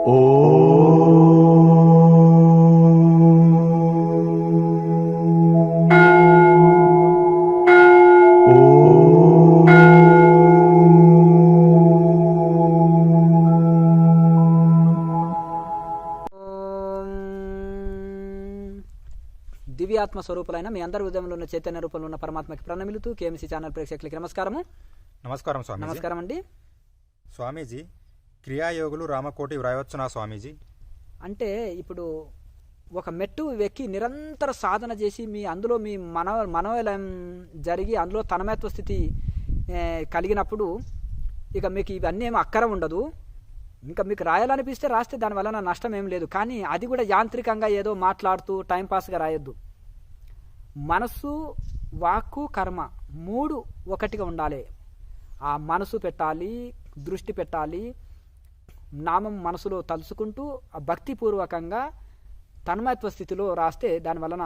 దివ్యాత్మ స్వరూపులైన మీ అందరి హృదయంలో ఉన్న చైతన్య రూపంలో ఉన్న పరమాత్మకి ప్రణమిలుతూ కేఎంసీ ఛానల్ ప్రేక్షకులకి నమస్కారము. నమస్కారం స్వామి. నమస్కారం అండి. స్వామీజీ, క్రియాయోగులు రామకోటి వ్రాయవచ్చునా స్వామీజీ? అంటే ఇప్పుడు ఒక మెట్టు ఎక్కి నిరంతర సాధన చేసి అందులో మీ మనోలయం జరిగి అందులో తన్మయత్వ స్థితి కలిగినప్పుడు ఇక మీకు ఇవన్నీ ఏమి అక్కర ఉండదు. ఇంకా మీకు రాయాలనిపిస్తే రాస్తే దానివల్ల నష్టం ఏం లేదు. కానీ అది కూడా యాంత్రికంగా ఏదో మాట్లాడుతూ టైంపాస్గా రాయొద్దు. మనసు, వాక్కు, కర్మ మూడు ఒకటిగా ఉండాలి. ఆ మనసు పెట్టాలి, దృష్టి పెట్టాలి, నామం మనసులో తలుచుకుంటూ ఆ భక్తిపూర్వకంగా తన్మయత్వ స్థితిలో రాస్తే దానివలన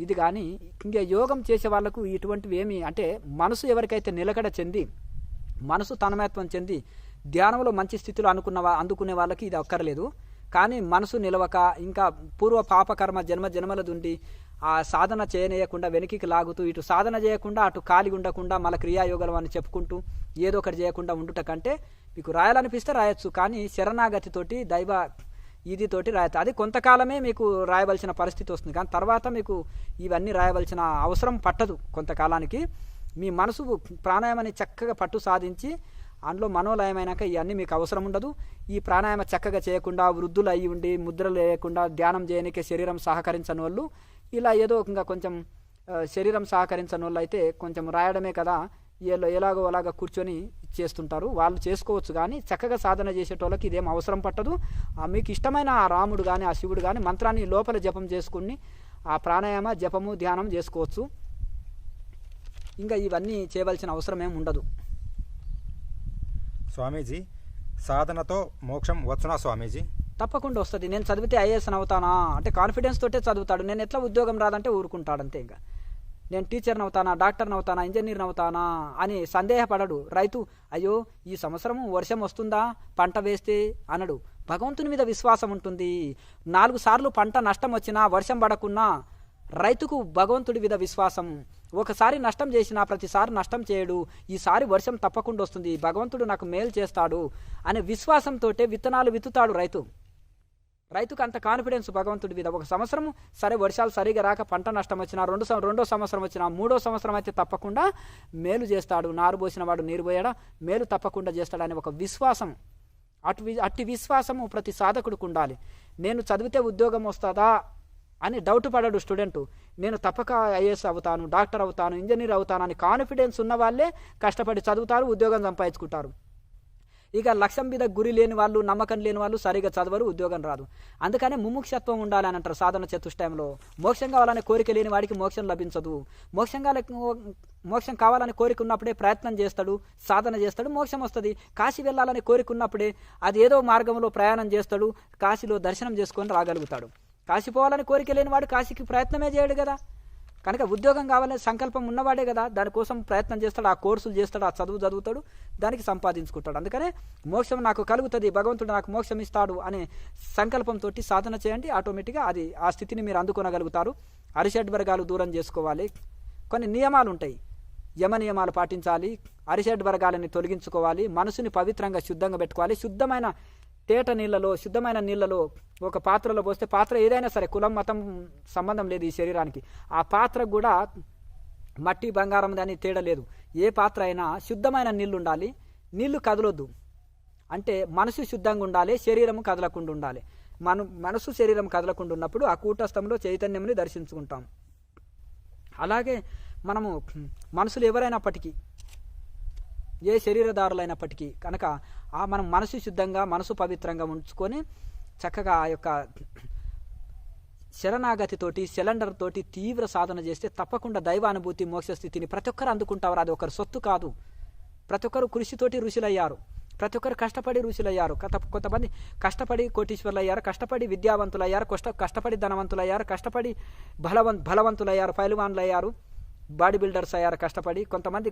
ఇది. కానీ ఇంకా యోగం చేసే వాళ్ళకు ఇటువంటివి ఏమి అంటే మనసు ఎవరికైతే నిలకడ చెంది మనసు తన్మయత్వం చెంది ధ్యానంలో మంచి స్థితిలో అందుకునే వాళ్ళకి ఇది అక్కర్లేదు. కానీ మనసు నిలవక ఇంకా పూర్వ పాపకర్మ జన్మలది ఉండి ఆ సాధన చేయనీయకుండా వెనక్కి లాగుతూ ఇటు సాధన చేయకుండా అటు ఖాళీ ఉండకుండా మళ్ళీ క్రియాయోగాలు అని చెప్పుకుంటూ ఏదో ఒకటి చేయకుండా ఉండుట కంటే మీకు రాయాలనిపిస్తే రాయొచ్చు. కానీ శరణాగతితోటి దైవ ఇదితోటి రాయచ్చు. అది కొంతకాలమే మీకు రాయవలసిన పరిస్థితి వస్తుంది. కానీ తర్వాత మీకు ఇవన్నీ రాయవలసిన అవసరం పట్టదు. కొంతకాలానికి మీ మనసు ప్రాణాయామాన్ని చక్కగా పట్టు సాధించి అందులో మనోలయమైనాక ఇవన్నీ మీకు అవసరం ఉండదు. ఈ ప్రాణాయామ చక్కగా చేయకుండా వృద్ధులు అయ్యి ఉండి ముద్రలు లేకుండా ధ్యానం చేయడానికి శరీరం సహకరించని వాళ్ళు ఇలా ఏదో ఇంకా కొంచెం శరీరం సహకరించని వాళ్ళు అయితే కొంచెం రాయడమే కదా ఎలాగో అలాగా కూర్చొని చేస్తుంటారు. వాళ్ళు చేసుకోవచ్చు. కానీ చక్కగా సాధన చేసేటోళ్ళకి ఇదేం అవసరం పట్టదు. మీకు ఇష్టమైన ఆ రాముడు కానీ ఆ శివుడు కానీ మంత్రాన్ని లోపల జపం చేసుకుని ఆ ప్రాణాయామ జపము ధ్యానం చేసుకోవచ్చు. ఇంకా ఇవన్నీ చేయవలసిన అవసరం ఏమి ఉండదు. స్వామీజీ, సాధనతో మోక్షం వచ్చునా స్వామీజీ? తప్పకుండా వస్తుంది. నేను చదివితే ఐఏఎస్ అవుతానా అంటే కాన్ఫిడెన్స్ తోటే చదువుతాడు. నేను ఎట్లా ఉద్యోగం రాదంటే ఊరుకుంటాడు అంతే. ఇంకా నేను టీచర్ని అవుతానా, డాక్టర్ని అవుతానా, ఇంజనీర్ని అవుతానా అని సందేహపడడు. రైతు అయ్యో ఈ సంవత్సరం వర్షం వస్తుందా పంట వేస్తే అనడు. భగవంతుని మీద విశ్వాసం ఉంటుంది. 4 సార్లు పంట నష్టం వచ్చినా వర్షం పడకున్నా రైతుకు భగవంతుడి మీద విశ్వాసం. ఒకసారి నష్టం చేసినా ప్రతిసారి నష్టం చేయడు. ఈసారి వర్షం తప్పకుండా వస్తుంది, భగవంతుడు నాకు మేలు చేస్తాడు అనే విశ్వాసంతో విత్తనాలు విత్తుతాడు రైతు. రైతుకు అంత కాన్ఫిడెన్స్ భగవంతుడి మీద. ఒక సంవత్సరం సరే వర్షాలు సరిగా రాక పంట నష్టం వచ్చినా రెండో సంవత్సరం వచ్చినా 3వ సంవత్సరం అయితే తప్పకుండా మేలు చేస్తాడు. నారు పోసిన వాడు నీరు పోయాడా మేలు తప్పకుండా చేస్తాడు అనే ఒక విశ్వాసం. అట్టి విశ్వాసము ప్రతి సాధకుడికి ఉండాలి. నేను చదివితే ఉద్యోగం వస్తుందా అని డౌట్ పడడు స్టూడెంటు. నేను తప్పక ఐఏఎస్ అవుతాను, డాక్టర్ అవుతాను, ఇంజనీర్ అవుతాను అని కాన్ఫిడెన్స్ ఉన్న వాళ్ళే కష్టపడి చదువుతారు, ఉద్యోగం సంపాదించుకుంటారు. ఇక లక్ష్యం మీద గురి లేని వాళ్ళు, నమ్మకం లేని వాళ్ళు సరిగా చదవరు, ఉద్యోగం రాదు. అందుకనే ముముక్షత్వం ఉండాలి అని అంటారు సాధన చతుష్టయంలో. మోక్షం కావాలనే కోరిక లేని వాడికి మోక్షం లభించదు. మోక్షం కావాలని కోరిక ఉన్నప్పుడే ప్రయత్నం చేస్తాడు, సాధన చేస్తాడు, మోక్షం వస్తుంది. కాశీ వెళ్ళాలని కోరిక ఉన్నప్పుడే అది ఏదో మార్గంలో ప్రయాణం చేస్తాడు, కాశీలో దర్శనం చేసుకొని రాగలుగుతాడు. కాశీ పోవాలని కోరిక లేని వాడు కాశీకి ప్రయత్నమే చేయడు కదా. కనుక ఉద్యోగం కావాలనే సంకల్పం ఉన్నవాడే కదా దానికోసం ప్రయత్నం చేస్తాడు, ఆ కోర్సులు చేస్తాడు, ఆ చదువుతాడు, దానికి సంపాదించుకుంటాడు. అందుకనే మోక్షం నాకు కలుగుతుంది, భగవంతుడు నాకు మోక్షం ఇస్తాడు అనే సంకల్పంతో సాధన చేయండి. ఆటోమేటిక్గా అది ఆ స్థితిని మీరు అందుకోగలుగుతారు. అరిషడ్ వర్గాలు దూరం చేసుకోవాలి. కొన్ని నియమాలు ఉంటాయి, యమ నియమాలు పాటించాలి. అరిషడ్ వర్గాలని తొలగించుకోవాలి. మనసుని పవిత్రంగా శుద్ధంగా పెట్టుకోవాలి. శుద్ధమైన తేట నీళ్ళలో, శుద్ధమైన నీళ్ళలో ఒక పాత్రలో పోస్తే, పాత్ర ఏదైనా సరే కులం మతం సంబంధం లేదు ఈ శరీరానికి, ఆ పాత్రకు కూడా మట్టి బంగారం దాన్ని తేడా లేదు. ఏ పాత్ర అయినా శుద్ధమైన నీళ్ళు ఉండాలి. నీళ్లు కదలొద్దు. అంటే మనసు శుద్ధంగా ఉండాలి, శరీరం కదలకుండా ఉండాలి. మనసు శరీరం కదలకుండా ఉన్నప్పుడు ఆ కూటస్థంలో చైతన్యంని దర్శించుకుంటాం. అలాగే మనము మనసులు ఎవరైనప్పటికీ, ఏ శరీరదారులైనప్పటికీ కనుక మనం మనసు శుద్ధంగా, మనసు పవిత్రంగా ఉంచుకొని చక్కగా ఆ యొక్క శరణాగతితోటి, సిలిండర్ తోటి తీవ్ర సాధన చేస్తే తప్పకుండా దైవానుభూతి, మోక్షస్థితిని ప్రతి ఒక్కరు అందుకుంటారు. అది ఒకరు సొత్తు కాదు. ప్రతి ఒక్కరు కృషితోటి ఋషులయ్యారు. ప్రతి ఒక్కరు కష్టపడి ఋషులయ్యారు. కొంతమంది కష్టపడి కోటీశ్వర్లు అయ్యారు, కష్టపడి విద్యావంతులయ్యారు, కష్టపడి ధనవంతులయ్యారు, కష్టపడి బలవంతులయ్యారు, పైలువాన్లు అయ్యారు. బాడీ బిల్డర్స్ అయ్యారు కష్టపడి, కొంతమంది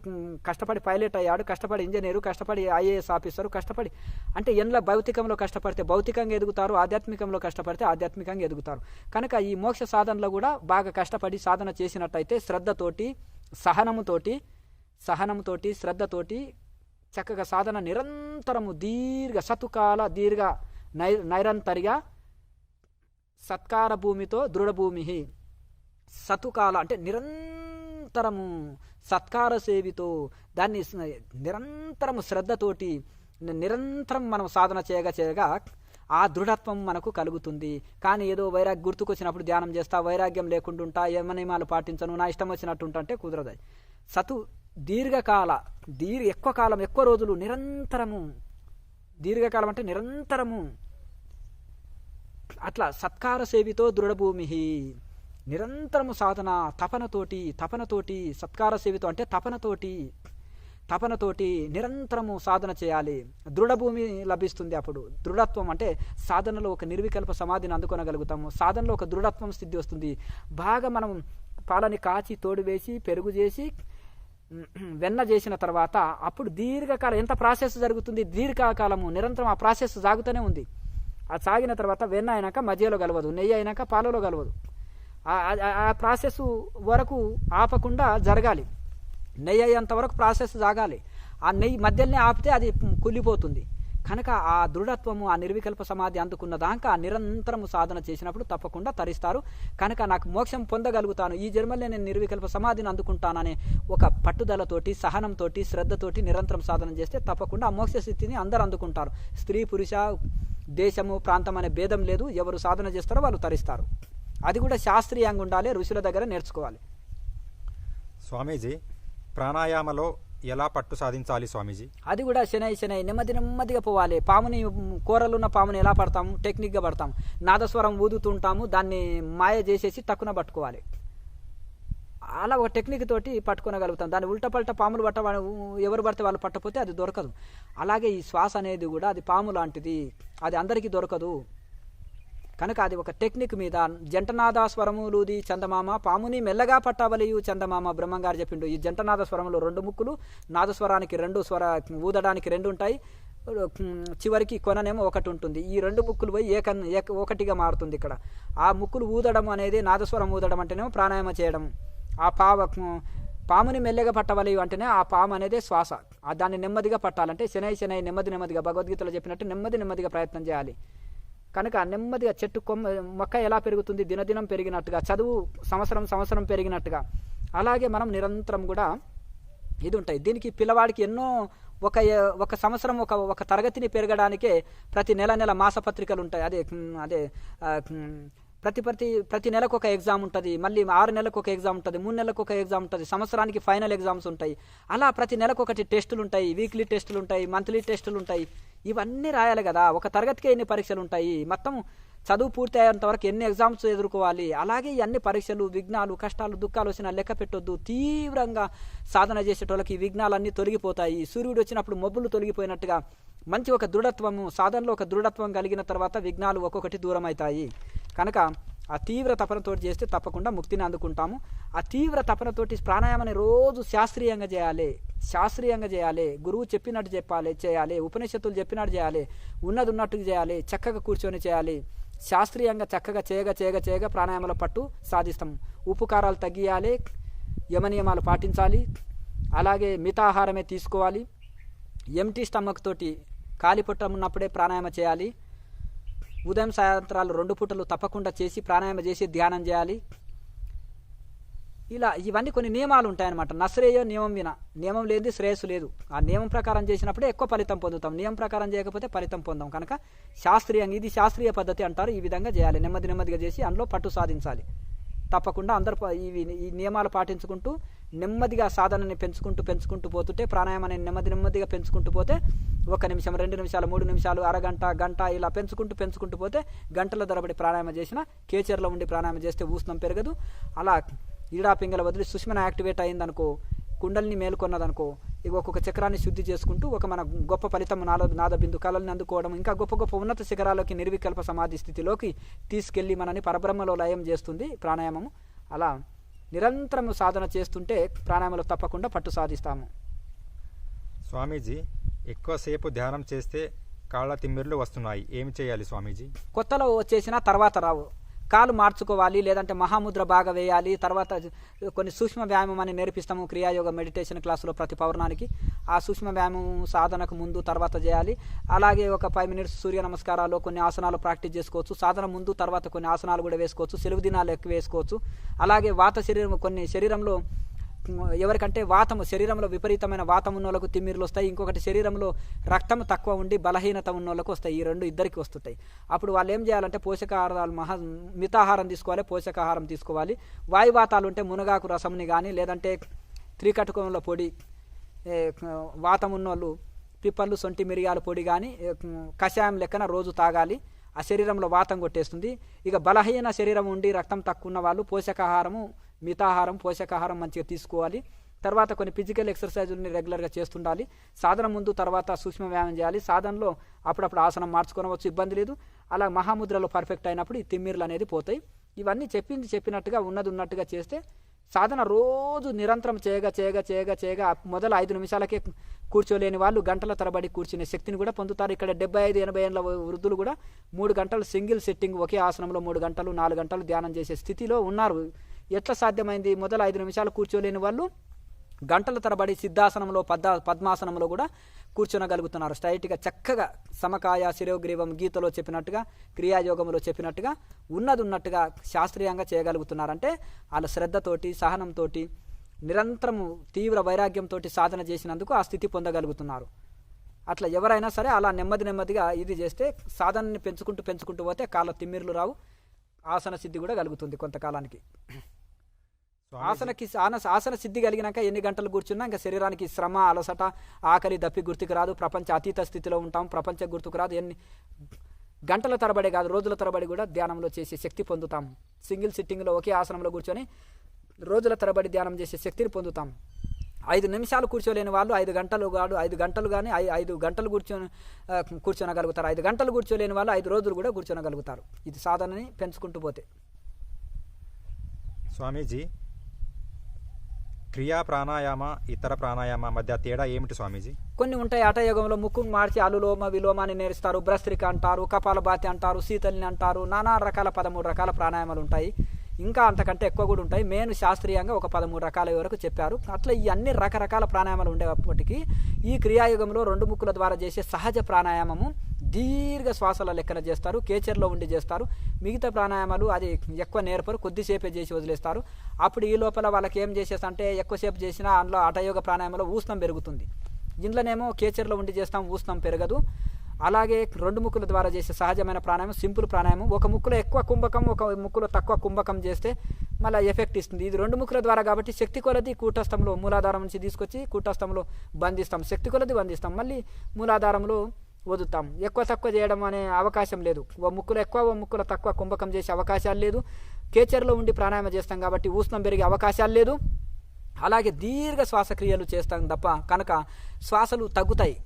కష్టపడి పైలట్ అయ్యాడు, కష్టపడి ఇంజనీరు, కష్టపడి ఐఏఎస్ ఆఫీసరు, కష్టపడి అంటే ఎండ్ల భౌతికంలో కష్టపడితే భౌతికంగా ఎదుగుతారు, ఆధ్యాత్మికంలో కష్టపడితే ఆధ్యాత్మికంగా ఎదుగుతారు. కనుక ఈ మోక్ష సాధనలో కూడా బాగా కష్టపడి సాధన చేసినట్టయితే శ్రద్ధతోటి సహనంతోటి శ్రద్ధతోటి చక్కగా సాధన నిరంతరము సతుకాల నైరంతరిగా సత్కార భూమితో దృఢభూమి సతుకాల అంటే నిరంతరము సత్కార సేవితో దాన్ని నిరంతరము శ్రద్ధతోటి నిరంతరం మనం సాధన చేయగా ఆ దృఢత్వం మనకు కలుగుతుంది. కానీ ఏదో వైరాగ్యం గుర్తుకొచ్చినప్పుడు ధ్యానం చేస్తా, వైరాగ్యం లేకుండా ఉంటా, యమనియమాలు పాటించను, నా ఇష్టం వచ్చినట్టు ఉంటే కుదరదు. ఎక్కువ కాలం ఎక్కువ రోజులు నిరంతరము, దీర్ఘకాలం అంటే నిరంతరము అట్లా సత్కార సేవితో దృఢభూమి నిరంతరము సాధన తపనతోటి సత్కార సేవితో అంటే తపనతోటి నిరంతరము సాధన చేయాలి. దృఢభూమి లభిస్తుంది. అప్పుడు దృఢత్వం అంటే సాధనలో ఒక నిర్వికల్ప సమాధిని అందుకొనగలుగుతాము. సాధనలో ఒక దృఢత్వం స్థితి వస్తుంది. బాగా మనం పాలని కాచి తోడు వేసి పెరుగు చేసి వెన్న చేసిన తర్వాత అప్పుడు దీర్ఘకాలం ఎంత ప్రాసెస్ జరుగుతుంది, దీర్ఘకాలము నిరంతరం ఆ ప్రాసెస్ సాగుతూనే ఉంది. అది సాగిన తర్వాత వెన్న అయినాక మధ్యలో కలవదు, నెయ్యి అయినాక పాలలో కలవదు. ఆ ప్రాసెస్ వరకు ఆపకుండా జరగాలి. నెయ్యి అయ్యేంత వరకు ప్రాసెస్ సాగాలి. ఆ నెయ్యి మధ్యలోనే ఆపితే అది కుళ్ళిపోతుంది. కనుక ఆ దృఢత్వము, ఆ నిర్వికల్ప సమాధి అందుకున్న దాకా నిరంతరము సాధన చేసినప్పుడు తప్పకుండా తరిస్తారు. కనుక నాకు మోక్షం పొందగలుగుతాను, ఈ జన్మలో నేను నిర్వికల్ప సమాధిని అందుకుంటాననే ఒక పట్టుదలతోటి సహనంతోటి శ్రద్ధతోటి నిరంతరం సాధన చేస్తే తప్పకుండా ఆ మోక్ష స్థితిని అందరూ అందుకుంటారు. స్త్రీ పురుష దేశము ప్రాంతం అనే భేదం లేదు. ఎవరు సాధన చేస్తారో వాళ్ళు తరిస్తారు. అది కూడా శాస్త్రీయంగా ఉండాలి, ఋషుల దగ్గర నేర్చుకోవాలి. స్వామీజీ, ప్రాణాయామలో ఎలా పట్టు సాధించాలి స్వామీజీ? అది కూడా శనై నెమ్మదిగా పోవాలి. పాముని, కూరలున్న పాముని ఎలా పడతాము, టెక్నిక్గా పడతాము. నాదస్వరం ఊదుతుంటాము, దాన్ని మాయ చేసేసి టక్కున పట్టుకోవాలి. అలా ఒక టెక్నిక్ తోటి పట్టుకోగలుగుతాం. దాన్ని ఉల్టపల్ట పాములు ఎవరు పడితే వాళ్ళు పట్టపోతే అది దొరకదు. అలాగే ఈ శ్వాస అనేది కూడా అది పాము లాంటిది, అది అందరికీ దొరకదు. కనుక అది ఒక టెక్నిక్ మీద జంటనాద స్వరములుది చందమామ పాముని మెల్లగా పట్టవలియు చందమామ బ్రహ్మంగారు చెప్పిండు. ఈ జంటనాద స్వరములు 2 ముక్కులు, నాదస్వరానికి 2 స్వర ఊదడానికి 2 ఉంటాయి, చివరికి కొననేమో 1 ఉంటుంది. ఈ 2 ముక్కులు పోయి ఒకటిగా మారుతుంది. ఇక్కడ ఆ ముక్కులు ఊదడం అనేది నాదస్వరం ఊదడం అంటేనేమో ప్రాణాయామ చేయడం. ఆ పాముని మెల్లగా పట్టవలియు అంటేనే ఆ పాము అనేది శ్వాస. దాన్ని నెమ్మదిగా పట్టాలంటే శనై నెమ్మదిగా భగవద్గీతలో చెప్పినట్టు నెమ్మదిగా ప్రయత్నం చేయాలి. కనుక నెమ్మదిగా చెట్టు మొక్క ఎలా పెరుగుతుంది, దినదినం పెరిగినట్టుగా, చదువు సంవత్సరం పెరిగినట్టుగా, అలాగే మనం నిరంతరం కూడా ఇది ఉంటాయి. దీనికి పిల్లవాడికి ఎన్నో ఒక సంవత్సరం ఒక తరగతిని పెరగడానికే ప్రతి నెల మాసపత్రికలు ఉంటాయి. అదే ప్రతి నెలకు ఒక ఎగ్జామ్ ఉంటుంది, మళ్ళీ 6 నెలలకు ఒక ఎగ్జామ్ ఉంటుంది, 3 నెలలకు ఒక ఎగ్జామ్ ఉంటుంది, సంవత్సరానికి ఫైనల్ ఎగ్జామ్స్ ఉంటాయి. అలా ప్రతి నెలకు ఒకటి టెస్టులు ఉంటాయి, వీక్లీ టెస్టులు ఉంటాయి, మంత్లీ టెస్టులు ఉంటాయి. ఇవన్నీ రాయాలి కదా. ఒక తరగతికే ఎన్ని పరీక్షలు ఉంటాయి, మొత్తం చదువు పూర్తి అయ్యేంత వరకు ఎన్ని ఎగ్జామ్స్ ఎదుర్కోవాలి. అలాగే ఈ అన్ని పరీక్షలు, విఘ్నాలు, కష్టాలు, దుఃఖాలు వచ్చినా లెక్క పెట్టొద్దు. తీవ్రంగా సాధన చేసేటోళ్ళకి ఈ విఘ్నాలన్నీ తొలగిపోతాయి. సూర్యుడు వచ్చినప్పుడు మబ్బులు తొలగిపోయినట్టుగా మంచి ఒక దృఢత్వము, సాధనలో ఒక దృఢత్వం కలిగిన తర్వాత విఘ్నాలు ఒక్కొక్కటి దూరం అవుతాయి. కనుక ఆ తీవ్ర తపనతోటి చేస్తే తప్పకుండా ముక్తిని అందుకుంటాము. ఆ తీవ్ర తపనతోటి ప్రాణాయామాన్ని రోజు శాస్త్రీయంగా చేయాలి. గురువు చెప్పినట్టు చేయాలి, ఉపనిషత్తులు చెప్పినట్టు చేయాలి, ఉన్నది ఉన్నట్టుగా చేయాలి, చక్కగా కూర్చొని చేయాలి. శాస్త్రీయంగా చక్కగా చేయగా ప్రాణాయామాల పట్టు సాధిస్తాం. ఉప్పు కారాలు తగ్గియాలి, యమనియమాలు పాటించాలి, అలాగే మితాహారమే తీసుకోవాలి. ఎంటీ స్టమక్ తోటి ఖాళీ పొట్ట ఉన్నప్పుడే ప్రాణాయామ చేయాలి. ఉదయం సాయంత్రాలు 2 పూటలు తప్పకుండా చేసి ప్రాణాయామ చేసి ధ్యానం చేయాలి. ఇలా ఇవన్నీ కొన్ని నియమాలు ఉంటాయన్నమాట. నశ్రేయో నియమం విన, నియమం లేనిది శ్రేయస్సు లేదు. ఆ నియమం ప్రకారం చేసినప్పుడే ఎక్కువ ఫలితం పొందుతాం, నియమం ప్రకారం చేయకపోతే ఫలితం పొందాం. కనుక శాస్త్రీయంగా, ఇది శాస్త్రీయ పద్ధతి అంటారు. ఈ విధంగా చేయాలి, నెమ్మదిగా చేసి అందులో పట్టు సాధించాలి. తప్పకుండా అందరూ ఈ నియమాలు పాటించుకుంటూ నెమ్మదిగా సాధనని పెంచుకుంటూ పోతుంటే, ప్రాణాయామాన్ని నెమ్మదిగా పెంచుకుంటూ పోతే 1 నిమిషం, 2 నిమిషాలు, 3 నిమిషాలు, అరగంట, గంట ఇలా పెంచుకుంటూ పోతే గంటల తరబడి ప్రాణాయామం చేసిన కేచర్లో ఉండి ప్రాణాయామం చేస్తే ఉష్ణం పెరగదు. అలా ఈడా పింగళ వదిలి సుష్మన యాక్టివేట్ అయిందనుకో, కుండలిని మేలుకొన్నదనుకో, ఇక ఒక్కొక్క చక్రాన్ని శుద్ధి చేసుకుంటూ ఒక మన గొప్ప ఫలితం నాద బిందు కళల్ని అందుకోవడం, ఇంకా గొప్ప ఉన్నత శిఖరాలకి నిర్వికల్ప సమాధి స్థితిలోకి తీసుకెళ్లి మనని పరబ్రహ్మలో లయం చేస్తుంది ప్రాణాయామము. అలా నిరంతరం సాధన చేస్తుంటే ప్రాణాయామంలో తప్పకుండా పట్టు సాధిస్తాము. స్వామీజీ, ఎక్కువసేపు ధ్యానం చేస్తే కాళ్ళ తిమ్మిర్లు వస్తున్నాయి, ఏమి చేయాలి స్వామీజీ? కొత్తలో వచ్చేసినా తర్వాత రావు. కాలు మార్చుకోవాలి, లేదంటే మహాముద్ర బాగా వేయాలి. తర్వాత కొన్ని సూక్ష్మ వ్యాయామం అని నేర్పిస్తాము క్రియాయోగ మెడిటేషన్ క్లాసులో ప్రతి పౌర్ణానికి. ఆ సూక్ష్మ వ్యాయామం సాధనకు ముందు తర్వాత చేయాలి. అలాగే ఒక 5 మినిట్స్ సూర్య నమస్కారాలు కొన్ని ఆసనాలు ప్రాక్టీస్ చేసుకోవచ్చు. సాధన ముందు తర్వాత కొన్ని ఆసనాలు కూడా వేసుకోవచ్చు. సెలవు దినాలు ఎక్కువ వేసుకోవచ్చు. అలాగే వాత శరీరం కొన్ని శరీరంలో ఎవరికంటే వాతము శరీరంలో విపరీతమైన వాతం ఉన్న వాళ్ళకు తిమ్మిర్లు వస్తాయి. ఇంకొకటి శరీరంలో రక్తం తక్కువ ఉండి బలహీనత ఉన్న వాళ్ళకు వస్తాయి. ఈ రెండు ఇద్దరికి వస్తుంటాయి. అప్పుడు వాళ్ళు ఏం చేయాలంటే పోషకాహారాలు మితాహారం తీసుకోవాలి, పోషకాహారం తీసుకోవాలి. వాయువాతాలు ఉంటే మునగాకు రసంని కానీ లేదంటే త్రికటకంలో పొడి, వాతం ఉన్నోళ్ళు పిప్పళ్ళు సొంటి మిరియాల పొడి కానీ కషాయం లెక్కన రోజు తాగాలి. ఆ శరీరంలో వాతం కొట్టేస్తుంది. ఇక బలహీన శరీరం ఉండి రక్తం తక్కువ ఉన్న వాళ్ళు పోషకాహారము మితాహారం పోషకాహారం మంచిగా తీసుకోవాలి. తర్వాత కొన్ని ఫిజికల్ ఎక్సర్సైజులని రెగ్యులర్గా చేస్తుండాలి. సాధన ముందు తర్వాత సూక్ష్మ వ్యాయామం చేయాలి. సాధనలో అప్పుడప్పుడు ఆసనం మార్చుకోవచ్చు, ఇబ్బంది లేదు. అలా మహాముద్రలో పర్ఫెక్ట్ అయినప్పుడు ఈ తిమ్మిర్లు అనేది పోతాయి. ఇవన్నీ చెప్పినట్టుగా ఉన్నట్టుగా చేస్తే సాధన రోజు నిరంతరం చేయగా మొదలు 5 నిమిషాలకే కూర్చోలేని వాళ్ళు గంటల తరబడి కూర్చునే శక్తిని కూడా పొందుతారు. ఇక్కడ 75-80 ఏళ్ళ వృద్ధులు కూడా 3 గంటలు సింగిల్ సిట్టింగ్ ఒకే ఆసనంలో 3 గంటలు 4 గంటలు ధ్యానం చేసే స్థితిలో ఉన్నారు. ఎట్లా సాధ్యమైంది? మొదలు 5 నిమిషాలు కూర్చోలేని వాళ్ళు గంటల తరబడి సిద్ధాసనంలో పద్మాసనంలో కూడా కూర్చోనగలుగుతున్నారు. స్ట్రైట్గా చక్కగా సమకాయ శిరోగ్రీవం గీతలో చెప్పినట్టుగా క్రియాయోగంలో చెప్పినట్టుగా ఉన్నట్టుగా శాస్త్రీయంగా చేయగలుగుతున్నారంటే వాళ్ళ శ్రద్ధతోటి సహనంతో నిరంతరము తీవ్ర వైరాగ్యంతో సాధన చేసినందుకు ఆ స్థితి పొందగలుగుతున్నారు. అట్లా ఎవరైనా సరే అలా నెమ్మదిగా ఇది చేస్తే సాధనని పెంచుకుంటూ పోతే కాళ్ళ తిమ్మిర్లు రావు, ఆసన సిద్ధి కూడా కలుగుతుంది కొంతకాలానికి. ఆసన సిద్ధి కలిగినాక ఎన్ని గంటలు కూర్చున్నా ఇంకా శరీరానికి శ్రమ అలసట ఆకలి దప్పి గుర్తుకు రాదు. ప్రపంచ అతీత స్థితిలో ఉంటాం. ప్రపంచ గుర్తుకు రాదు. ఎన్ని గంటల తరబడి కాదు రోజుల తరబడి కూడా ధ్యానంలో చేసే శక్తి పొందుతాం. సింగిల్ సిట్టింగ్లో ఒకే ఆసనంలో కూర్చొని రోజుల తరబడి ధ్యానం చేసే శక్తిని పొందుతాం. 5 నిమిషాలు కూర్చోలేని వాళ్ళు 5 గంటలు కాదు 5 గంటలు కానీ 5 గంటలు కూర్చోనగలుగుతారు. 5 గంటలు కూర్చోలేని వాళ్ళు 5 రోజులు కూడా కూర్చోనగలుగుతారు. ఇది సాధనని పెంచుకుంటూ పోతే. స్వామీజీ, క్రియా ప్రాణాయామ ఇతర ప్రాణాయామ మధ్య తేడా ఏమిటి స్వామీజీ? కొన్ని ఉంటాయి. హఠయోగంలో ముక్కును మార్చి అనులోమ విలోమాన్ని నేర్స్తారు, భ్రస్త్రిక అంటారు, కపాలభాతి అంటారు, శీతలిని అంటారు, నానా రకాల 13 రకాల ప్రాణాయామాలు ఉంటాయి. ఇంకా అంతకంటే ఎక్కువ కూడా ఉంటాయి. మెయిన్ శాస్త్రీయంగా ఒక 13 రకాల వరకు చెప్పారు. అట్లా ఈ అన్ని రకరకాల ప్రాణాయామాలు ఉండేప్పటికీ ఈ క్రియాయుగంలో 2 ముక్కుల ద్వారా చేసే సహజ ప్రాణాయామము దీర్ఘ శ్వాసల లెక్కన చేస్తారు, కేచర్లో ఉండి చేస్తారు. మిగతా ప్రాణాయామాలు అది ఎక్కువ నేర్పరు, కొద్దిసేపే చేసి వదిలేస్తారు. అప్పుడు ఈ లోపల వాళ్ళకి ఏం చేసేస్తంటే ఎక్కువసేపు చేసినా అందులో హఠయోగ ప్రాణాయామంలో ఊష్ణం పెరుగుతుంది. ఇంట్లోనేమో కేచర్లో ఉండి చేస్తాం, ఊష్ణం పెరగదు. అలాగే 2 ముక్కుల ద్వారా చేసే సహజమైన ప్రాణాయామం సింపుల్ ప్రాణాయామం. ఒక ముక్కులో ఎక్కువ కుంభకం, ఒక ముక్కులో తక్కువ కుంభకం చేస్తే మళ్ళీ ఎఫెక్ట్ ఇస్తుంది. ఇది 2 ముక్కుల ద్వారా కాబట్టి శక్తి కొలది కూటస్థంలో మూలాధారం నుంచి తీసుకొచ్చి కూటస్థంలో బంధిస్తాం, శక్తి కొలది బంధిస్తాం, మళ్ళీ మూలాధారంలో వదులుతాం. ఎక్కువ తక్కువ చేయడం అనే అవకాశం లేదు. ఓ ముక్కులో ఎక్కువ ఓ ముక్కులో తక్కువ కుంభకం చేసే అవకాశాలు లేదు. కేచర్లో ఉండి ప్రాణాయామం చేస్తాం కాబట్టి ఊష్ణం పెరిగే అవకాశాలు లేదు. అలాగే దీర్ఘ శ్వాసక్రియలు చేస్తాం తప్ప కనుక శ్వాసలు తగ్గుతాయి.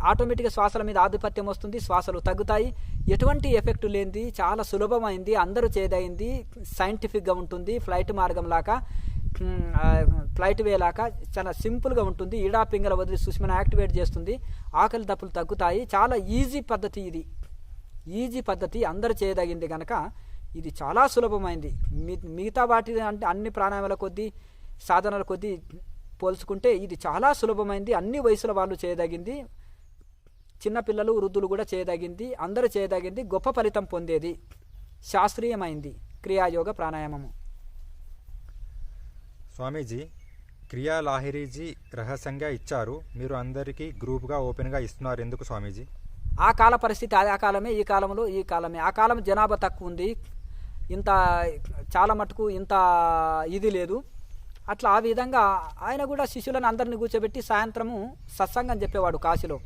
ఆటోమేటిక్గా శ్వాసల మీద ఆధిపత్యం వస్తుంది, శ్వాసలు తగ్గుతాయి. ఎటువంటి ఎఫెక్ట్ లేనిది, చాలా సులభమైంది, అందరూ చేయదగింది, సైంటిఫిక్గా ఉంటుంది. ఫ్లైట్ మార్గం లాగా ఫ్లైట్ వే లాగా చాలా సింపుల్గా ఉంటుంది. ఈడా పింగళ వదిలి సుష్మను యాక్టివేట్ చేస్తుంది. ఆకలి దప్పులు తగ్గుతాయి. చాలా ఈజీ పద్ధతి ఇది. ఈజీ పద్ధతి, అందరూ చేయదగింది కనుక ఇది చాలా సులభమైంది. మిగతా వాటి అంటే అన్ని ప్రాణాయామాల కొద్దీ సాధనల కొద్దీ పోల్చుకుంటే ఇది చాలా సులభమైంది. అన్ని వయసుల వాళ్ళు చేయదగింది. చిన్నపిల్లలు వృద్ధులు కూడా చేయదగింది. అందరూ చేయదగింది. గొప్ప ఫలితం పొందేది శాస్త్రీయమైంది క్రియాయోగ ప్రాణాయామము. స్వామీజీ, క్రియా లాహిరీజీ రహస్యంగా ఇచ్చారు, మీరు అందరికీ గ్రూప్గా ఓపెన్గా ఇస్తున్నారు, ఎందుకు స్వామీజీ? ఆ కాల పరిస్థితి ఆ కాలమే, ఈ కాలంలో ఈ కాలమే. ఆ కాలం జనాభా తక్కువ ఉంది, ఇంత చాలా మటుకు ఇంత ఇది లేదు. అట్లా ఆ విధంగా ఆయన కూడా శిష్యులను అందరినీ కూర్చోబెట్టి సాయంత్రము సత్సంగం చెప్పేవాడు కాశీలో.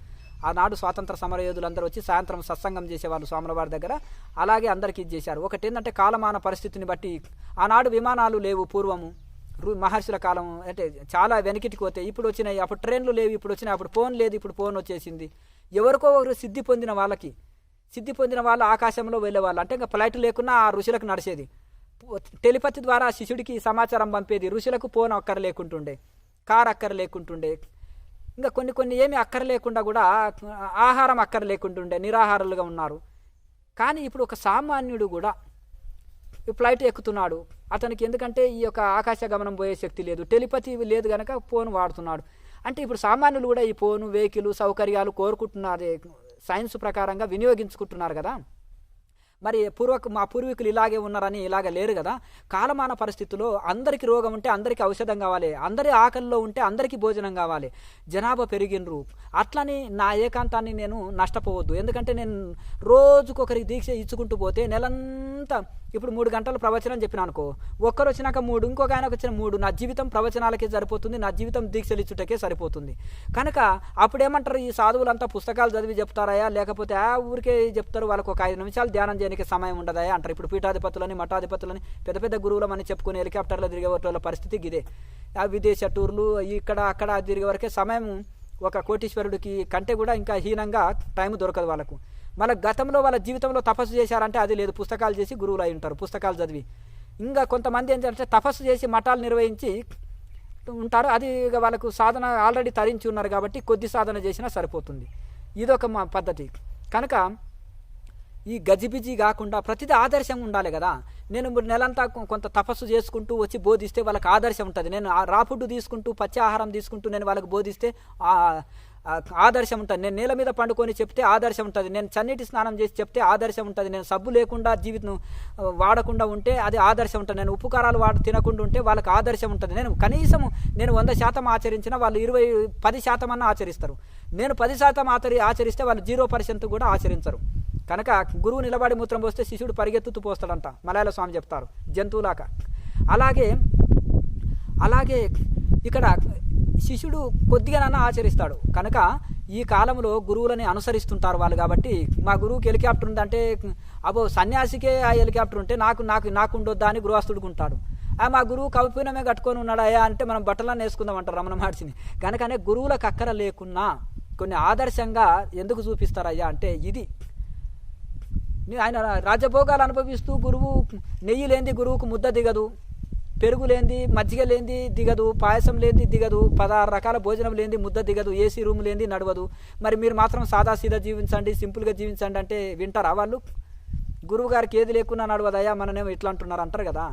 ఆనాడు స్వాతంత్ర సమరయోధులందరూ వచ్చి సాయంత్రం సత్సంగం చేసేవాళ్ళు స్వాముల వారి దగ్గర. అలాగే అందరికీ ఇది చేశారు. ఒకటి ఏంటంటే కాలమాన పరిస్థితిని బట్టి ఆనాడు విమానాలు లేవు. పూర్వము మహర్షుల కాలం అంటే చాలా వెనకిటికి పోతే ఇప్పుడు వచ్చినాయి. అప్పుడు ట్రైన్లు లేవు, ఇప్పుడు వచ్చినాయి. అప్పుడు ఫోన్ లేదు, ఇప్పుడు ఫోన్ వచ్చేసింది. ఎవరికో ఒకరు సిద్ధి పొందిన వాళ్ళు ఆకాశంలో వెళ్ళేవాళ్ళు. అంటే ఇంకా ఫ్లైట్ లేకున్నా ఆ ఋషులకు నడిచేది. టెలిపతి ద్వారా శిష్యుడికి సమాచారం పంపేది. ఋషులకు ఫోన్ అక్కర లేకుంటుండే, కార్ అక్కర లేకుంటుండే, ఇంకా కొన్ని ఏమి అక్కర లేకుండా కూడా ఆహారం అక్కర లేకుంటుండే, నిరాహారాలుగా ఉన్నారు. కానీ ఇప్పుడు ఒక సామాన్యుడు కూడా ఫ్లైట్ ఎక్కుతున్నాడు. అతనికి ఎందుకంటే ఈ యొక్క ఆకాశ గమనం పోయే శక్తి లేదు, టెలిపతి లేదు కనుక ఫోన్ వాడుతున్నాడు. అంటే ఇప్పుడు సామాన్యులు కూడా ఈ ఫోను, వెహికల్ సౌకర్యాలు కోరుకుంటున్నారు, సైన్స్ ప్రకారంగా వినియోగించుకుంటున్నారు కదా. మరి మా పూర్వీకులు ఇలాగే ఉన్నారని ఇలాగ లేరు కదా. కాలమాన పరిస్థితుల్లో అందరికీ రోగం ఉంటే అందరికీ ఔషధం కావాలి, అందరి ఆకలిలో ఉంటే అందరికీ భోజనం కావాలి, జనాభా పెరిగినరు. అట్లని నా ఏకాంతాన్ని నేను నష్టపోవద్దు. ఎందుకంటే నేను రోజుకొకరికి దీక్ష ఇచ్చుకుంటూ పోతే నెలంతా ఇప్పుడు 3 గంటలు ప్రవచనం చెప్పిన అనుకో, ఒక్కరు వచ్చినాక 3, ఇంకొక ఆయనకు వచ్చిన 3, నా జీవితం ప్రవచనాలకే సరిపోతుంది, నా జీవితం దీక్షలు ఇచ్చుటకే సరిపోతుంది. కనుక అప్పుడేమంటారు, ఈ సాధువులంతా పుస్తకాలు చదివి చెప్తారయా, లేకపోతే ఊరికే చెప్తారు, వాళ్ళకు ఒక 5 నిమిషాలు ధ్యానం చేయడానికి సమయం ఉండదయా అంటారు. ఇప్పుడు పీఠాధిపతులని మఠాధిపతులని పెద్ద పెద్ద గురువులమని చెప్పుకుని హెలికాప్టర్లో తిరిగే వాళ్ళ పరిస్థితి ఇదే. ఆ విదేశ టూర్లు ఇక్కడ అక్కడ తిరిగే వరకే సమయం ఒక కోటీశ్వరుడికి కంటే కూడా ఇంకా హీనంగా టైం దొరకదు వాళ్ళకు. మళ్ళీ గతంలో వాళ్ళ జీవితంలో తపస్సు చేశారంటే అది లేదు, పుస్తకాలు చేసి గురువులు అయి ఉంటారు, పుస్తకాలు చదివి. ఇంకా కొంతమంది ఏంటంటే తపస్సు చేసి మఠాలు నిర్వహించి ఉంటారు, అది ఇక వాళ్ళకు సాధన ఆల్రెడీ తరించి ఉన్నారు కాబట్టి కొద్ది సాధన చేసినా సరిపోతుంది. ఇదొక పద్ధతి. కనుక ఈ గజిబిజి కాకుండా ప్రతిదీ ఆదర్శం ఉండాలి కదా. నేను నెలంతా కొంత తపస్సు చేసుకుంటూ వచ్చి బోధిస్తే వాళ్ళకి ఆదర్శం ఉంటుంది. నేను రాఫుడ్డు తీసుకుంటూ పచ్చి ఆహారం తీసుకుంటూ నేను వాళ్ళకి బోధిస్తే ఆదర్శం ఉంటుంది. నేను నేల మీద పండుకొని చెప్తే ఆదర్శం ఉంటుంది. నేను చన్నీటి స్నానం చేసి చెప్తే ఆదర్శం ఉంటుంది. నేను సబ్బు లేకుండా జీవితం వాడకుండా ఉంటే అది ఆదర్శం ఉంటుంది. నేను ఉప్పు కారాలు తినకుండా ఉంటే వాళ్ళకి ఆదర్శం ఉంటుంది. నేను కనీసం 100% ఆచరించిన వాళ్ళు 10% అన్న ఆచరిస్తారు. నేను 10% ఆచరిస్తే వాళ్ళు 0% కూడా ఆచరించరు. కనుక గురువు నిలబడి మూత్రం పోస్తే శిష్యుడు పరిగెత్తుతూ పోస్తాడంట, మలయాళ స్వామి చెప్తారు, జంతువులాగా. అలాగే ఇక్కడ శిష్యుడు కొద్దిగానన్నా ఆచరిస్తాడు. కనుక ఈ కాలంలో గురువులని అనుసరిస్తుంటారు వాళ్ళు. కాబట్టి మా గురువుకి హెలికాప్టర్ ఉందంటే అబ్బో సన్యాసికే ఆ హెలికాప్టర్ ఉంటే నాకు ఉండొద్దా అని గృహస్థుడికి ఉంటాడు. మా గురువు కవిపీనమే కట్టుకొని ఉన్నాడా అంటే మనం బట్టలన్నీ వేసుకుందాం అంటారు రమణ మహర్షిని. కనుకనే గురువులకు అక్కర లేకున్నా కొన్ని ఆదర్శంగా ఎందుకు చూపిస్తారయ్యా అంటే ఇది. ఆయన రాజభోగాలు అనుభవిస్తూ గురువు నెయ్యి లేనిది గురువుకు ముద్ద దిగదు, పెరుగు లేనిది మజ్జిగ లేనిది దిగదు, పాయసం లేనిది దిగదు, 16 రకాల భోజనం లేనిది ముద్ద దిగదు, ఏసీ రూమ్ లేనిది నడవదు. మరి మీరు మాత్రం సాదాసీదా జీవించండి, సింపుల్గా జీవించండి అంటే వింటారా వాళ్ళు? గురువు గారికి ఏది లేకున్నా నడవదయ్యా మననేమో ఇట్లా అంటున్నారు అంటారు కదా.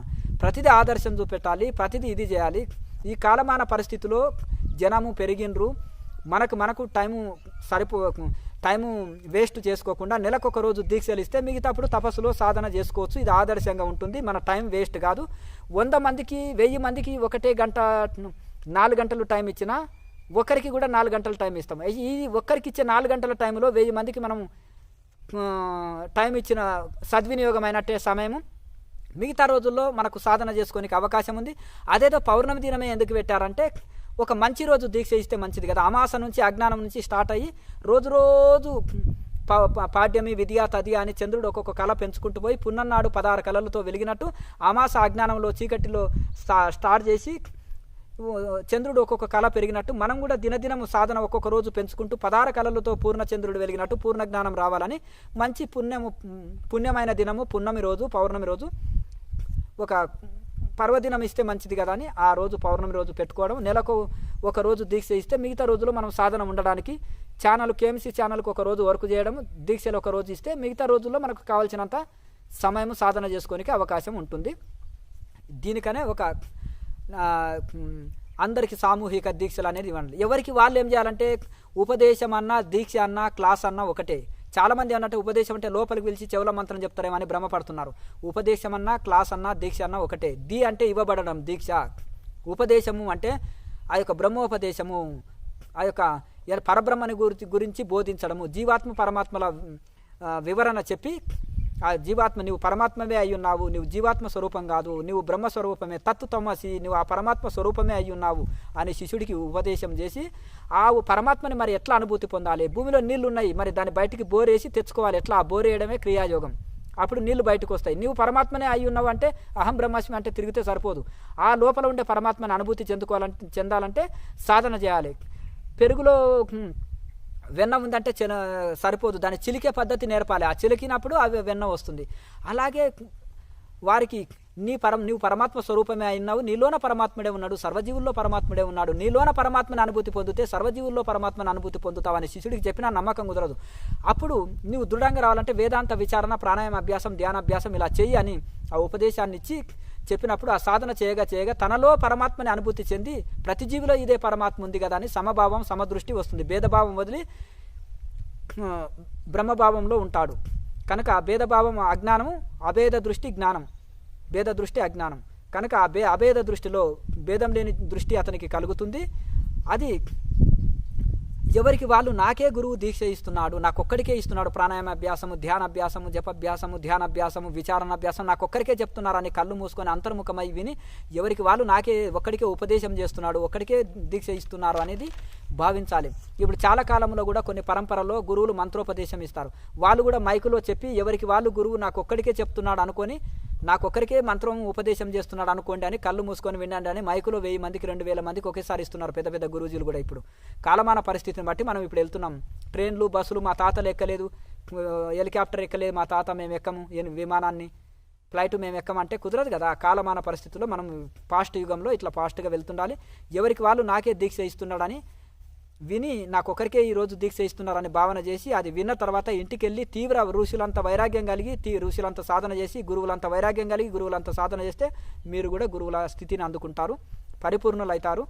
ప్రతిదీ ఆదర్శం చూపెట్టాలి, ప్రతిదీ ఇది చేయాలి. ఈ కాలమాన పరిస్థితిలో జనము పెరిగినరు, మనకు టైము వేస్ట్ చేసుకోకుండా నెలకొక రోజు దీక్షలు ఇస్తే మిగతా అప్పుడు తపస్సులో సాధన చేసుకోవచ్చు. ఇది ఆదర్శంగా ఉంటుంది, మన టైం వేస్ట్ కాదు. 100 మందికి 1000 మందికి ఒకటే గంట 4 గంటలు టైం ఇచ్చినా ఒకరికి కూడా 4 గంటల టైం ఇస్తాం. ఈ ఒక్కరికి ఇచ్చే 4 గంటల టైంలో 1000 మందికి మనం టైం ఇచ్చిన సద్వినియోగమైనట్టే సమయము. మిగతా రోజుల్లో మనకు సాధన చేసుకోనికి అవకాశం ఉంది. అదేదో పౌర్ణమి దినమే ఎందుకు పెట్టారంటే ఒక మంచి రోజు దీక్ష ఇస్తే మంచిది కదా. అమాస నుంచి అజ్ఞానం నుంచి స్టార్ట్ అయ్యి రోజు పాడ్యమి విద్యా తది అని చంద్రుడు ఒక్కొక్క కళ పెంచుకుంటూ పోయి పున్నన్నాడు 16 కళలతో వెలిగినట్టు అమాస అజ్ఞానంలో చీకటిలో స్టార్ట్ చేసి చంద్రుడు ఒక్కొక్క కళ పెరిగినట్టు మనం కూడా దినదినం సాధన ఒక్కొక్క రోజు పెంచుకుంటూ 16 కళలతో పూర్ణ చంద్రుడు వెలిగినట్టు పూర్ణ జ్ఞానం రావాలని మంచి పుణ్యమైన దినము పున్నమి రోజు, పౌర్ణమి రోజు ఒక పర్వదినం ఇస్తే మంచిది కదా అని ఆ రోజు పౌర్ణమి రోజు పెట్టుకోవడం. నెలకు ఒక రోజు దీక్ష ఇస్తే మిగతా రోజుల్లో మనం సాధన ఉండడానికి కేఎంసీ ఛానల్కి ఒక రోజు వర్క్ చేయడం, దీక్షలు ఒక రోజు ఇస్తే మిగతా రోజుల్లో మనకు కావాల్సినంత సమయం సాధన చేసుకోనికి అవకాశం ఉంటుంది. దీనికనే ఒక అందరికీ సామూహిక దీక్షలు అనేది ఇవ్వండి. ఎవరికి వాళ్ళు ఏం చేయాలంటే ఉపదేశం అన్నా దీక్ష అన్నా క్లాస్ అన్నా ఒకటే. చాలామంది అన్నట్టు ఉపదేశం అంటే లోపలికి పిలిచి చెవుల మంత్రం చెప్తారేమో అని భ్రమపడుతున్నారు. ఉపదేశం అన్నా క్లాస్ అన్నా దీక్ష అన్నా ఒకటే. అంటే ఇవ్వబడడం దీక్ష. ఉపదేశము అంటే ఆ యొక్క బ్రహ్మోపదేశము, ఆ యొక్క పరబ్రహ్మని గురించి బోధించడము, జీవాత్మ పరమాత్మల వివరణ చెప్పి ఆ జీవాత్మ నీవు పరమాత్మవే అయి ఉన్నావు, నీవు జీవాత్మ స్వరూపం కాదు, నీవు బ్రహ్మస్వరూపమే, తత్తుతమసి, నువ్వు ఆ పరమాత్మ స్వరూపమే అయి ఉన్నావు అని శిష్యుడికి ఉపదేశం చేసి ఆ పరమాత్మని మరి ఎట్లా అనుభూతి పొందాలి. భూమిలో నీళ్లు ఉన్నాయి, మరి దాన్ని బయటికి బోరేసి తెచ్చుకోవాలి. ఎట్లా? ఆ బోరేయడమే క్రియాయోగం. అప్పుడు నీళ్లు బయటకు వస్తాయి. నీవు పరమాత్మనే అయి ఉన్నావు అంటే అహం బ్రహ్మాస్మి అంటే తిరిగితే సరిపోదు. ఆ లోపల ఉండే పరమాత్మని అనుభూతి చెందాలంటే సాధన చేయాలి. పెరుగులో వెన్న ఉందంటే సరిపోదు, దాన్ని చిలికే పద్ధతి నేర్పాలి. ఆ చిలికినప్పుడు అవి వెన్న వస్తుంది. అలాగే వారికి నీవు పరమాత్మ స్వరూపమే అయినావు, నీలోన పరమాత్ముడే ఉన్నాడు, సర్వజీవుల్లో పరమాత్ముడే ఉన్నాడు, నీలోన పరమాత్మని అనుభూతి పొందితే సర్వజీవుల్లో పరమాత్మని అనుభూతి పొందుతావని శిష్యుడికి చెప్పినా నమ్మకం కుదరదు. అప్పుడు నీవు దృఢంగా రావాలంటే వేదాంత విచారణ, ప్రాణాయామ అభ్యాసం, ధ్యానాభ్యాసం ఇలా చెయ్యి అని ఆ ఉపదేశాన్ని ఇచ్చి చెప్పినప్పుడు ఆ సాధన చేయగా తనలో పరమాత్మని అనుభూతి చెంది ప్రతి జీవిలో ఇదే పరమాత్మ ఉంది కదా అని సమభావం, సమదృష్టి వస్తుంది. భేదభావం వదిలి బ్రహ్మభావంలో ఉంటాడు. కనుక ఆ భేదభావం అజ్ఞానము, అభేద దృష్టి జ్ఞానం, భేద దృష్టి అజ్ఞానం. కనుక ఆ అభేద దృష్టిలో భేదం లేని దృష్టి అతనికి కలుగుతుంది. అది ఎవరికి వాళ్ళు నాకే గురువు దీక్ష ఇస్తున్నాడు, నాకొక్కడికే ఇస్తున్నాడు, ప్రాణాయామాభ్యాసము, ధ్యానాభ్యాసము, జపాభ్యాసము, ధ్యానాభ్యాసము, విచారణాభ్యాసం నాకొక్కడికే చెప్తున్నారని కళ్ళు మూసుకొని అంతర్ముఖమై విని ఎవరికి వాళ్ళు నాకే ఒక్కడికే ఉపదేశం చేస్తున్నాడు, ఒక్కడికే దీక్ష ఇస్తున్నారు అనేది భావించాలి. ఇప్పుడు చాలా కాలంలో కూడా కొన్ని పరంపరలో గురువులు మంత్రోపదేశం ఇస్తారు. వాళ్ళు కూడా మైకులో చెప్పి ఎవరికి వాళ్ళు గురువు నాకొక్కడికే చెప్తున్నాడు అనుకొని, నాకొక్కరికే మంత్రం ఉపదేశం చేస్తున్నాడు అనుకోండి అని కళ్ళు మూసుకొని వినండి అని మైకులో 1000 మందికి 2000 మందికి ఒకేసారి ఇస్తున్నారు పెద్ద పెద్ద గురూజీలు కూడా. ఇప్పుడు కాలమాన పరిస్థితిని బట్టి మనం ఇప్పుడు వెళ్తున్నాం. ట్రైన్లు, బస్సులు మా తాతలు ఎక్కలేదు, హెలికాప్టర్ ఎక్కలేదు మా తాత, మేము ఎక్కము విమానాన్ని, ఫ్లైట్ మేము ఎక్కమంటే కుదరదు కదా. కాలమాన పరిస్థితుల్లో మనం పాస్ట్ యుగంలో ఇట్లా పాస్ట్గా వెళ్తుండాలి. ఎవరికి వాళ్ళు నాకే దీక్ష ఇస్తున్నాడని విని నాకొక్కరికే ఈరోజు దీక్ష ఇస్తున్నారని భావన చేసి అది విన్న తర్వాత ఇంటికి వెళ్ళి తీవ్ర ఋషులంత వైరాగ్యం కలిగి ఋషులంత సాధన చేసి గురువులంత వైరాగ్యం కలిగి గురువులంత సాధన చేస్తే మీరు కూడా గురువుల స్థితిని అందుకుంటారు, పరిపూర్ణులైతారు.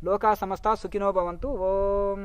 లోకా సమస్త సుఖినో భవంతు. ఓం